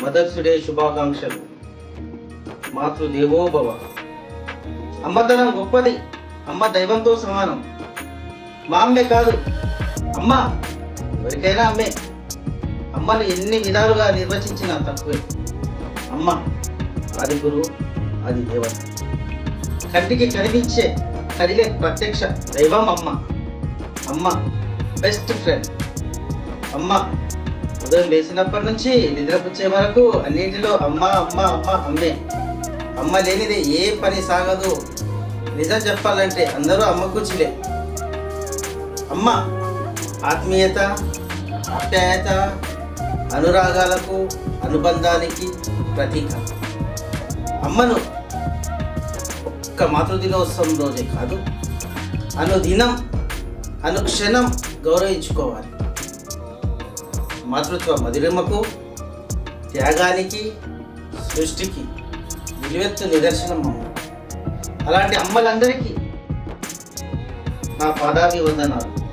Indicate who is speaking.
Speaker 1: Mothers day శుభాకాంక్షలు. మాతృదేవో భవ. అమ్మతనం గొప్పది. అమ్మ దైవంతో సమానం. మా అమ్మే కాదు, అమ్మ ఎవరికైనా అమ్మే. అమ్మను ఎన్ని విధాలుగా నిర్వచించినా తక్కువే. అమ్మ ఆది గురువు, ఆది దేవత. కంటికి కనిపించే కదిలే ప్రత్యక్ష దైవం అమ్మ. అమ్మ బెస్ట్ ఫ్రెండ్. అమ్మ ఉదయం లేచినప్పటి నుంచి నిద్రపుచ్చే వరకు అన్నింటిలో అమ్మ అమ్మ అమ్మ అమ్మే. అమ్మ లేనిదే ఏ పని సాగదు. నిజం చెప్పాలంటే అందరూ అమ్మ కూర్చులే. అమ్మ ఆత్మీయత, ఆప్యాయత, అనురాగాలకు, అనుబంధానికి ప్రతీక. అమ్మను ఒక్క మాతృదినోత్సవం రోజే కాదు, అనుదినం అనుక్షణం గౌరవించుకోవాలి. మాతృత్వ మధురిమకు, త్యాగానికి, సృష్టికి నిలువెత్తు నిదర్శనం అమ్మ. అలాంటి అమ్మలందరికీ నా పాదాభివందనాలు.